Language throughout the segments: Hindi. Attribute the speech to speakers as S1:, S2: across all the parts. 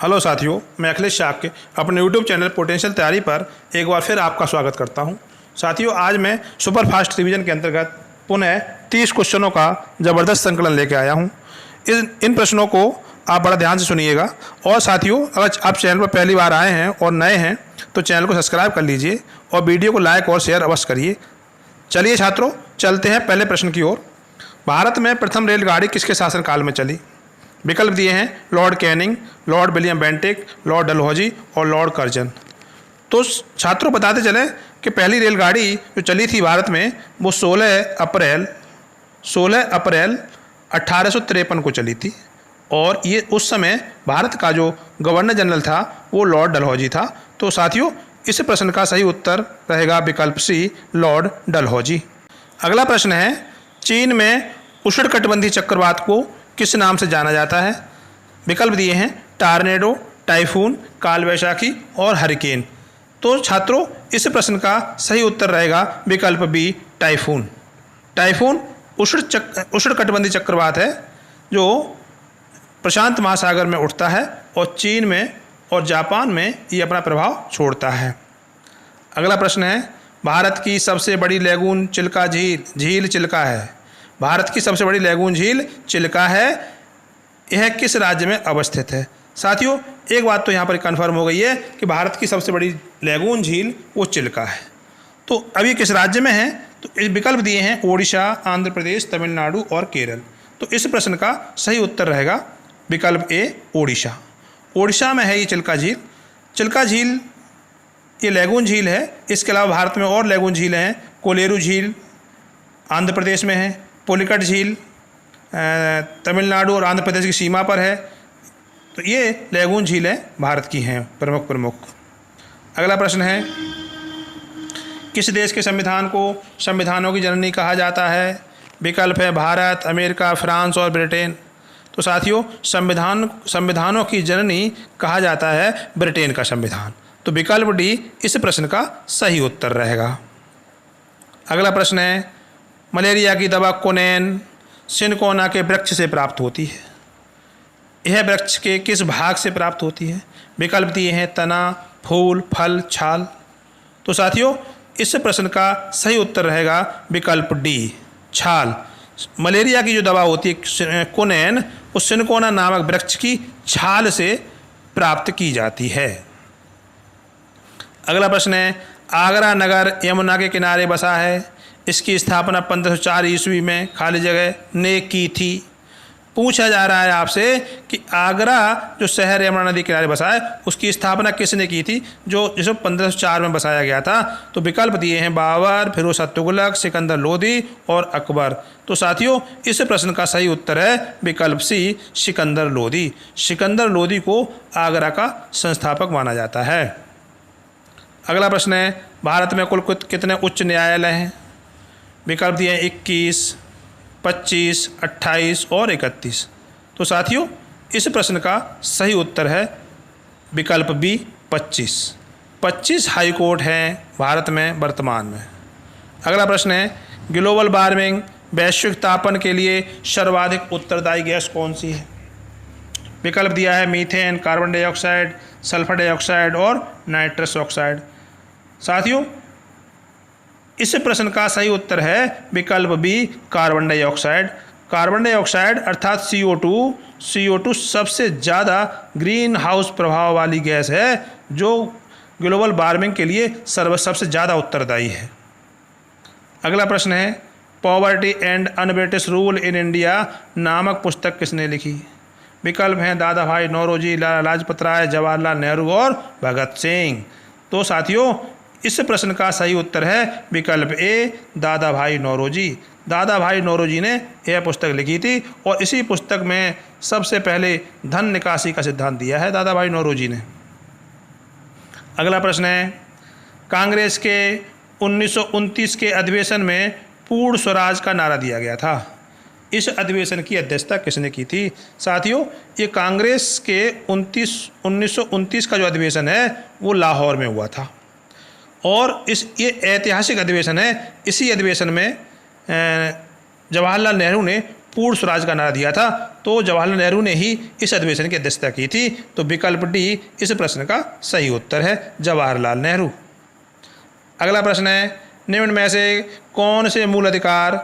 S1: हेलो साथियों, मैं अखिलेश शाह के अपने यूट्यूब चैनल पोटेंशियल तैयारी पर एक बार फिर आपका स्वागत करता हूं। साथियों, आज मैं सुपर फास्ट रिवीजन के अंतर्गत पुनः 30 क्वेश्चनों का ज़बरदस्त संकलन लेके आया हूं। इन प्रश्नों को आप बड़ा ध्यान से सुनिएगा। और साथियों, अगर आप चैनल पर पहली बार आए हैं और नए हैं तो चैनल को सब्सक्राइब कर लीजिए और वीडियो को लाइक और शेयर अवश्य करिए। चलिए छात्रों, चलते हैं पहले प्रश्न की ओर। भारत में प्रथम रेलगाड़ी किसके शासनकाल में चली? विकल्प दिए हैं Lord Canning, Lord William Bentinck, Lord Dalhousie और लॉर्ड कर्जन। तो छात्रों, बताते चले कि पहली रेलगाड़ी जो चली थी भारत में वो 16 अप्रैल 1853 को चली थी। और ये उस समय भारत का जो गवर्नर जनरल था वो लॉर्ड डलहौजी था। तो साथियों, इस प्रश्न का सही उत्तर रहेगा विकल्प सी, लॉर्ड डलहौजी। अगला प्रश्न है, चीन में उष्णकटिबंधीय चक्रवात को किस नाम से जाना जाता है? विकल्प दिए हैं टार्नेडो, टाइफून, काल वैशाखी और हरिकेन। तो छात्रों, इस प्रश्न का सही उत्तर रहेगा विकल्प बी, टाइफून। टाइफून उष्णकटिबंधीय चक्रवात है जो प्रशांत महासागर में उठता है और चीन में और जापान में ये अपना प्रभाव छोड़ता है। अगला प्रश्न है, भारत की सबसे बड़ी लैगून चिल्का झील चिल्का है। भारत की सबसे बड़ी लैगून झील चिल्का है। यह किस राज्य में अवस्थित है? साथियों, एक बात तो यहाँ पर कन्फर्म हो गई है कि भारत की सबसे बड़ी लैगून झील वो चिल्का है। तो अभी किस राज्य में है? तो इस विकल्प दिए हैं ओडिशा, आंध्र प्रदेश, तमिलनाडु और केरल। तो इस प्रश्न का सही उत्तर रहेगा विकल्प ए, ओडिशा। ओडिशा में है ये चिल्का झील। चिल्का झील ये लैगून झील है। इसके अलावा भारत में और लैगून झीलें हैं। कोलेरू झील आंध्र प्रदेश में है। पुलिकट झील तमिलनाडु और आंध्र प्रदेश की सीमा पर है। तो ये लैगून झीलें भारत की हैं प्रमुख। अगला प्रश्न है, किस देश के संविधान को संविधानों की जननी कहा जाता है? विकल्प है भारत, अमेरिका, फ्रांस और ब्रिटेन। तो साथियों, संविधानों की जननी कहा जाता है ब्रिटेन का संविधान। तो विकल्प डी इस प्रश्न का सही उत्तर रहेगा। अगला प्रश्न है, मलेरिया की दवा कोनेन सिनकोना के वृक्ष से प्राप्त होती है। यह वृक्ष के किस भाग से प्राप्त होती है? विकल्प दिए हैं तना, फूल, फल, छाल। तो साथियों, इस प्रश्न का सही उत्तर रहेगा विकल्प डी, छाल। मलेरिया की जो दवा होती है कोनेन, वो सिनकोना नामक वृक्ष की छाल से प्राप्त की जाती है। अगला प्रश्न है, आगरा नगर यमुना के किनारे बसा है। इसकी स्थापना 1504 ईस्वी में खाली जगह ने की थी। पूछा जा रहा है आपसे कि आगरा जो शहर यमुना नदी किनारे बसा है उसकी स्थापना किसने की थी, जिसे 1504 में बसाया गया था? तो विकल्प दिए हैं बाबर, फिरोज शाह तुगलक, सिकंदर लोदी और अकबर। तो साथियों, इस प्रश्न का सही उत्तर है विकल्प सी, सिकंदर लोदी। सिकंदर लोदी को आगरा का संस्थापक माना जाता है। अगला प्रश्न है, भारत में कुल कितने उच्च न्यायालय हैं? विकल्प दिए हैं 21, 25, 28 और 31। तो साथियों, इस प्रश्न का सही उत्तर है विकल्प बी, 25। 25 हाई कोर्ट हैं भारत में वर्तमान में। अगला प्रश्न है, ग्लोबल वार्मिंग वैश्विक तापन के लिए सर्वाधिक उत्तरदायी गैस कौन सी है? विकल्प दिया है methane, carbon dioxide, sulphur dioxide और नाइट्रस ऑक्साइड। साथियों, इस प्रश्न का सही उत्तर है विकल्प B, carbon dioxide. Carbon dioxide अर्थात CO2 सबसे ज़्यादा ग्रीन हाउस प्रभाव वाली गैस है जो ग्लोबल वार्मिंग के लिए सबसे ज़्यादा उत्तरदायी है। अगला प्रश्न है, poverty and un-British rule in India नामक पुस्तक किसने लिखी? विकल्प हैं दादा भाई नौरोजी, लाला लाजपत राय, जवाहरलाल नेहरू और भगत सिंह। तो साथियों, इस प्रश्न का सही उत्तर है विकल्प ए, दादा भाई नौरोजी। दादा भाई नौरोजी ने यह पुस्तक लिखी थी और इसी पुस्तक में सबसे पहले धन निकासी का सिद्धांत दिया है दादा भाई नौरोजी ने। अगला प्रश्न है, कांग्रेस के 1929 के अधिवेशन में पूर्ण स्वराज का नारा दिया गया था। इस अधिवेशन की अध्यक्षता किसने की थी? साथियों, ये कांग्रेस के 1929 का जो अधिवेशन है वो लाहौर में हुआ था और ये ऐतिहासिक अधिवेशन है। इसी अधिवेशन में जवाहरलाल नेहरू ने पूर्ण स्वराज का नारा दिया था, तो जवाहरलाल नेहरू ने ही इस अधिवेशन की अध्यक्षता की थी। तो विकल्प डी इस प्रश्न का सही उत्तर है, जवाहरलाल नेहरू। अगला प्रश्न है, निम्न में से कौन से मूल अधिकार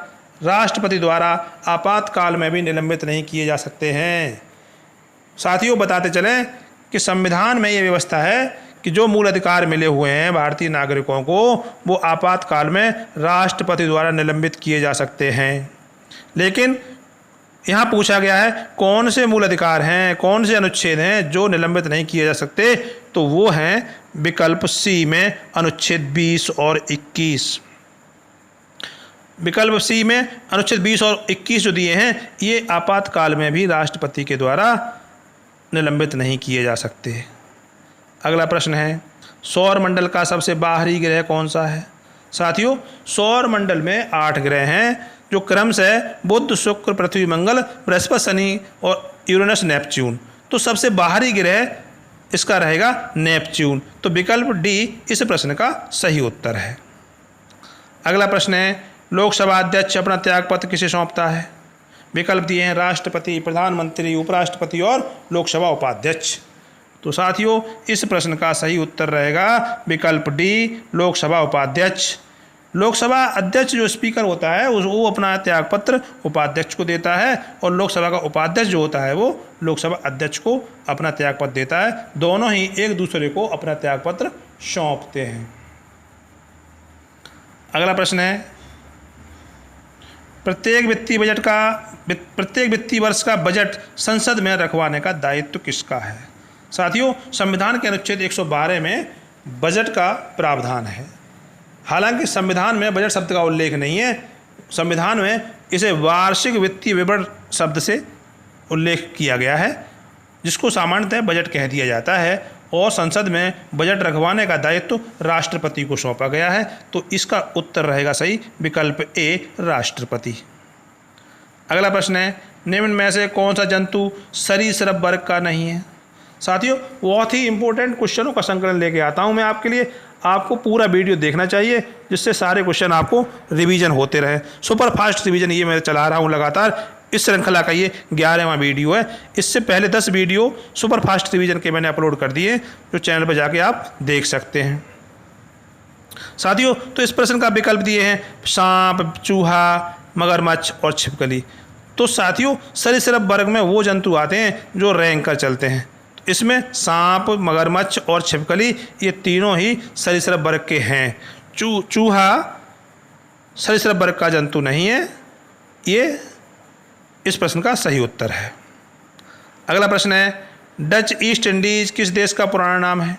S1: राष्ट्रपति द्वारा आपातकाल में भी निलंबित नहीं किए जा सकते हैं? साथियों, बताते चलें कि संविधान में ये व्यवस्था है कि जो मूल अधिकार मिले हुए हैं भारतीय नागरिकों को, वो आपातकाल में राष्ट्रपति द्वारा निलंबित किए जा सकते हैं। लेकिन यहाँ पूछा गया है कौन से मूल अधिकार हैं, कौन से अनुच्छेद हैं जो निलंबित नहीं किए जा सकते, तो वो हैं विकल्प सी में अनुच्छेद 20 और 21। विकल्प सी में अनुच्छेद 20 और 21 जो दिए हैं, ये आपातकाल में भी राष्ट्रपति के द्वारा निलंबित नहीं किए जा सकते। अगला प्रश्न है, सौर मंडल का सबसे बाहरी ग्रह कौन सा है? साथियों, सौर मंडल में 8 ग्रह हैं जो क्रमशः बुध, शुक्र, पृथ्वी, मंगल, बृहस्पति, शनि और यूरेनस, नेपच्यून। तो सबसे बाहरी ग्रह इसका रहेगा नेपच्यून। तो विकल्प डी इस प्रश्न का सही उत्तर है। अगला प्रश्न है, लोकसभा अध्यक्ष अपना त्यागपत्र किसे सौंपता है? विकल्प दिए हैं राष्ट्रपति, प्रधानमंत्री, उपराष्ट्रपति और लोकसभा उपाध्यक्ष। तो साथियों, इस प्रश्न का सही उत्तर रहेगा विकल्प डी, लोकसभा उपाध्यक्ष। लोकसभा अध्यक्ष जो स्पीकर होता है वो अपना त्यागपत्र उपाध्यक्ष को देता है, और लोकसभा का उपाध्यक्ष जो होता है वो लोकसभा अध्यक्ष को अपना त्यागपत्र देता है। दोनों ही एक दूसरे को अपना त्यागपत्र सौंपते हैं। अगला प्रश्न है, प्रत्येक वित्तीय वर्ष का बजट संसद में रखवाने का दायित्व किसका है? साथियों, संविधान के अनुच्छेद 112 में बजट का प्रावधान है। हालांकि संविधान में बजट शब्द का उल्लेख नहीं है, संविधान में इसे वार्षिक वित्तीय विवरण शब्द से उल्लेख किया गया है, जिसको सामान्यतः बजट कह दिया जाता है, और संसद में बजट रखवाने का दायित्व राष्ट्रपति को सौंपा गया है। तो इसका उत्तर रहेगा सही विकल्प ए, राष्ट्रपति। अगला प्रश्न है, निम्न में से कौन सा जंतु सरीसृप वर्ग का नहीं है? साथियों, बहुत ही इंपॉर्टेंट क्वेश्चनों का संकलन लेके आता हूं मैं आपके लिए। आपको पूरा वीडियो देखना चाहिए, जिससे सारे क्वेश्चन आपको रिवीजन होते रहे। सुपर फास्ट रिवीजन ये मैं चला रहा हूँ लगातार। इस श्रृंखला का ये 11वां वीडियो है। इससे पहले 10 वीडियो सुपर फास्ट रिवीजन के मैंने अपलोड कर दिए, जो चैनल पर जाके आप देख सकते हैं। साथियों, तो इस प्रश्न का विकल्प दिए हैं सांप, चूहा, मगरमच्छ और छिपकली। तो साथियों, सरीसृप वर्ग में वो जंतु आते हैं जो रेंग कर चलते हैं। इसमें सांप, मगरमच्छ और छिपकली ये तीनों ही सरीसृप वर्ग के हैं। चूहा सरीसृप वर्ग का जंतु नहीं है, ये इस प्रश्न का सही उत्तर है। अगला प्रश्न है, डच ईस्ट इंडीज किस देश का पुराना नाम है?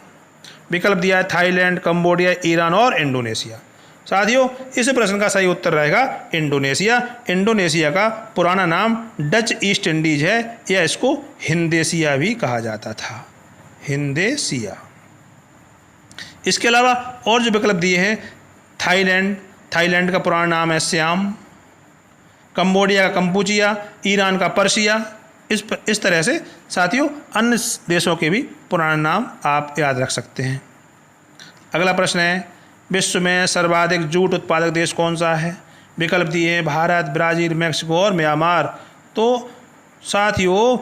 S1: विकल्प दिया है थाईलैंड, कंबोडिया, ईरान और इंडोनेशिया। साथियों, इस प्रश्न का सही उत्तर रहेगा इंडोनेशिया। इंडोनेशिया का पुराना नाम डच ईस्ट इंडीज है, या इसको हिंदेशिया भी कहा जाता था, हिंदेशिया। इसके अलावा और जो विकल्प दिए हैं, थाईलैंड का पुराना नाम है सियाम, कंबोडिया का कंपूचिया, ईरान का पर्शिया। इस तरह से साथियों अन्य देशों के भी पुराने नाम आप याद रख सकते हैं। अगला प्रश्न है, विश्व में सर्वाधिक जूट उत्पादक देश कौन सा है? विकल्प दिए हैं भारत, ब्राज़ील, मैक्सिको और म्यांमार। तो साथियों,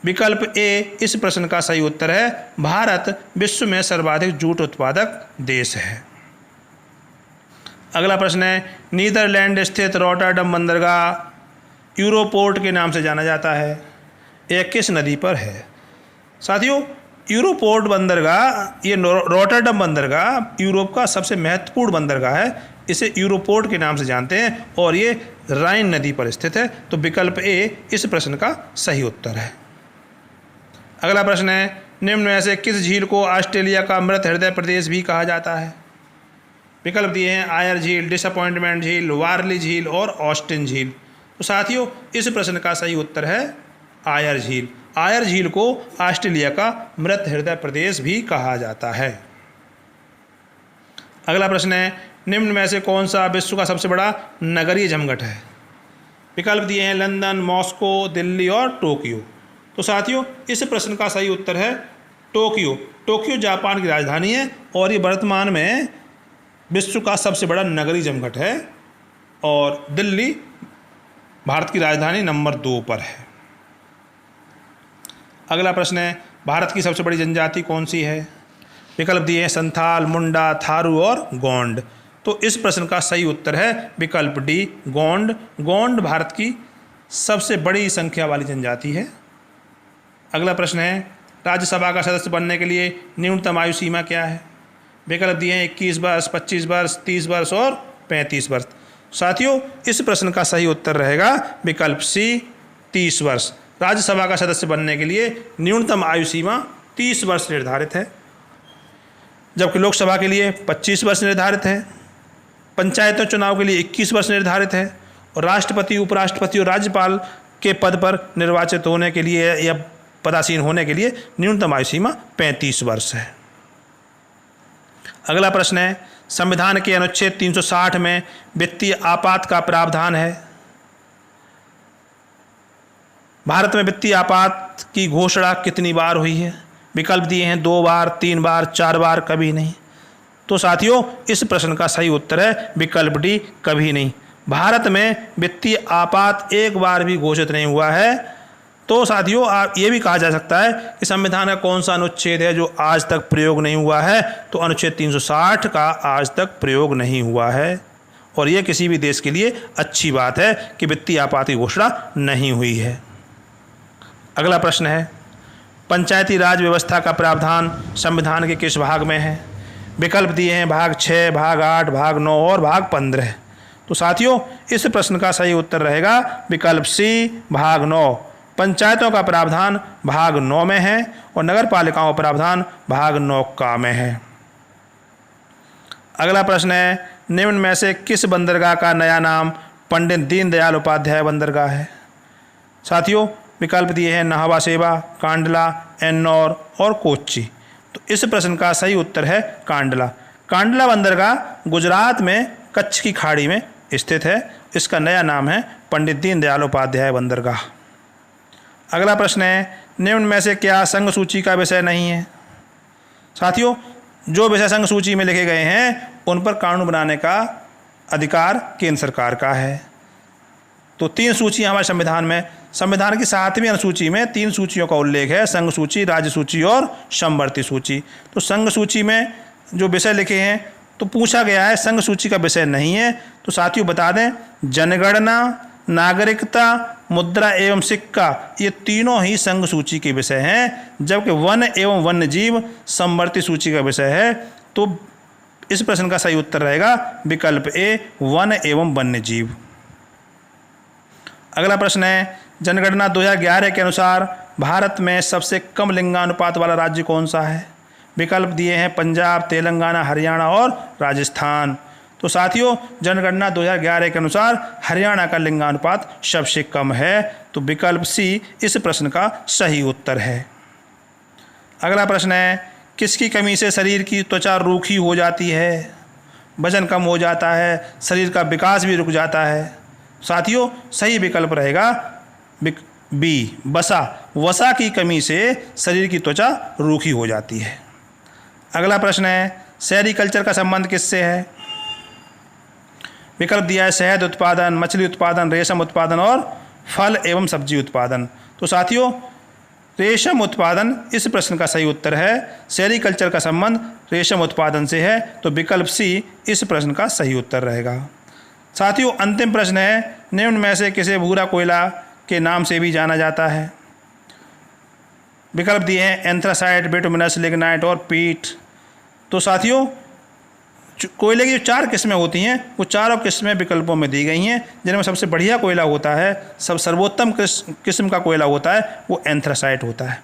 S1: विकल्प ए इस प्रश्न का सही उत्तर है। भारत विश्व में सर्वाधिक जूट उत्पादक देश है। अगला प्रश्न है, नीदरलैंड स्थित रॉटरडम बंदरगाह यूरोपोर्ट के नाम से जाना जाता है, यह किस नदी पर है? साथियों, यूरोपोर्ट बंदरगाह, ये रॉटरडम बंदरगाह यूरोप का सबसे महत्वपूर्ण बंदरगाह है। इसे यूरोपोर्ट के नाम से जानते हैं, और ये राइन नदी पर स्थित है। तो विकल्प ए इस प्रश्न का सही उत्तर है। अगला प्रश्न है, निम्न में से किस झील को ऑस्ट्रेलिया का मृत हृदय प्रदेश भी कहा जाता है? विकल्प दिए हैं आयर झील, डिसअपॉइंटमेंट झील, वारली झील और ऑस्टिन झील। तो साथियों, इस प्रश्न का सही उत्तर है आयर झील। आयर झील को ऑस्ट्रेलिया का मृत हृदय प्रदेश भी कहा जाता है। अगला प्रश्न है, निम्न में से कौन सा विश्व का सबसे बड़ा नगरीय जमघट है? विकल्प दिए हैं लंदन, मॉस्को, दिल्ली और टोक्यो। तो साथियों, इस प्रश्न का सही उत्तर है टोक्यो। टोक्यो जापान की राजधानी है, और ये वर्तमान में विश्व का सबसे बड़ा नगरीय जमघट है, और दिल्ली भारत की राजधानी नंबर 2 पर है। अगला प्रश्न है, भारत की सबसे बड़ी जनजाति कौन सी है? विकल्प दिए हैं संथाल, मुंडा, थारू और गोंड। तो इस प्रश्न का सही उत्तर है विकल्प डी, गोंड। गोंड भारत की सबसे बड़ी संख्या वाली जनजाति है। अगला प्रश्न है, राज्यसभा का सदस्य बनने के लिए न्यूनतम आयु सीमा क्या है? विकल्प दिए हैं 21 वर्ष, 25 वर्ष, 30 वर्ष और 35 वर्ष। साथियों, इस प्रश्न का सही उत्तर रहेगा विकल्प सी, 30 वर्ष। राज्यसभा का सदस्य बनने के लिए न्यूनतम आयु सीमा 30 वर्ष निर्धारित है, जबकि लोकसभा के लिए 25 वर्ष निर्धारित है, पंचायतों चुनाव के लिए 21 वर्ष निर्धारित है और राष्ट्रपति, उपराष्ट्रपति और राज्यपाल के पद पर निर्वाचित होने के लिए या पदासीन होने के लिए न्यूनतम आयु सीमा 35 वर्ष है। अगला प्रश्न है, संविधान के अनुच्छेद 360 में वित्तीय आपात का प्रावधान है। भारत में वित्तीय आपात की घोषणा कितनी बार हुई है? विकल्प दिए हैं 2 बार, 3 बार, 4 बार, कभी नहीं। तो साथियों, इस प्रश्न का सही उत्तर है विकल्प डी, कभी नहीं। भारत में वित्तीय आपात एक बार भी घोषित नहीं हुआ है। तो साथियों, आप ये भी कहा जा सकता है कि संविधान का कौन सा अनुच्छेद है जो आज तक प्रयोग नहीं हुआ है? तो अनुच्छेद 360 का आज तक प्रयोग नहीं हुआ है और ये किसी भी देश के लिए अच्छी बात है कि वित्तीय आपात की घोषणा नहीं हुई है। अगला प्रश्न है, पंचायती राज व्यवस्था का प्रावधान संविधान के किस भाग में है? विकल्प दिए हैं भाग 6, भाग 8, भाग 9 और भाग 15। तो साथियों, इस प्रश्न का सही उत्तर रहेगा विकल्प सी, भाग 9। पंचायतों का प्रावधान भाग 9 में है और नगर पालिकाओं का प्रावधान भाग 9 का में है। अगला प्रश्न है, निम्न में से किस बंदरगाह का नया नाम पंडित दीनदयाल उपाध्याय बंदरगाह है? साथियों, विकल्प दिए हैं नाहवा सेवा, कांडला, एन्नौर और कोच्चि। तो इस प्रश्न का सही उत्तर है कांडला। कांडला बंदरगाह गुजरात में कच्छ की खाड़ी में स्थित है। इसका नया नाम है पंडित दीनदयाल उपाध्याय बंदरगाह। अगला प्रश्न है, निम्न में से क्या संघ सूची का विषय नहीं है? साथियों, जो विषय संघ सूची में लिखे गए हैं उन पर कानून बनाने का अधिकार केंद्र सरकार का है। तो 3 सूचियाँ हमारे संविधान की 7वीं अनुसूची में 3 सूचियों का उल्लेख है, संघ सूची, राज्य सूची और समवर्ती सूची। तो संघ सूची में जो विषय लिखे हैं तो पूछा गया है, संघ सूची का विषय नहीं है। तो साथियों बता दें, जनगणना, नागरिकता, मुद्रा एवं सिक्का, ये तीनों ही संघ सूची के विषय हैं, जबकि वन एवं वन्य जीव समवर्ती सूची का विषय है। तो इस प्रश्न का सही उत्तर रहेगा विकल्प ए, वन एवं वन्य जीव। अगला प्रश्न है, जनगणना 2011 के अनुसार भारत में सबसे कम लिंगानुपात वाला राज्य कौन सा है? विकल्प दिए हैं पंजाब, तेलंगाना, हरियाणा और राजस्थान। तो साथियों, जनगणना 2011 के अनुसार हरियाणा का लिंगानुपात सबसे कम है। तो विकल्प सी इस प्रश्न का सही उत्तर है। अगला प्रश्न है, किसकी कमी से शरीर की त्वचा रूखी हो जाती है? वजन कम हो जाता है, शरीर का विकास भी रुक जाता है। साथियों, सही विकल्प रहेगा बी, वसा। वसा की कमी से शरीर की त्वचा रूखी हो जाती है। अगला प्रश्न है, सेरीकल्चर का संबंध किससे है? विकल्प दिया है शहद उत्पादन, मछली उत्पादन, रेशम उत्पादन और फल एवं सब्जी उत्पादन। तो साथियों, रेशम उत्पादन इस प्रश्न का सही उत्तर है। सेरीकल्चर का संबंध रेशम उत्पादन से है। तो विकल्प सी इस प्रश्न का सही उत्तर रहेगा। साथियों, अंतिम प्रश्न है, निम्न में से किसे भूरा कोयला के नाम से भी जाना जाता है? विकल्प दिए हैं एंथ्रासाइट, बिटुमिनस, लिग्नाइट और पीट। तो साथियों, कोयले की जो 4 किस्में होती हैं वो चारों किस्में विकल्पों में दी गई हैं, जिनमें सबसे बढ़िया कोयला होता है, सर्वोत्तम किस्म का कोयला होता है वो एंथ्रासाइट होता है।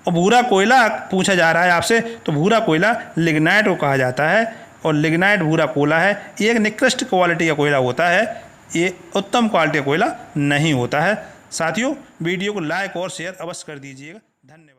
S1: और भूरा कोयला पूछा जा रहा है आपसे, तो भूरा कोयला लिग्नाइट को कहा जाता है और लिग्नाइट भूरा कोयला है। ये एक निकृष्ट क्वालिटी का कोयला होता है, ये उत्तम क्वालिटी का कोयला नहीं होता है। साथियों, वीडियो को लाइक और शेयर अवश्य कर दीजिएगा। धन्यवाद।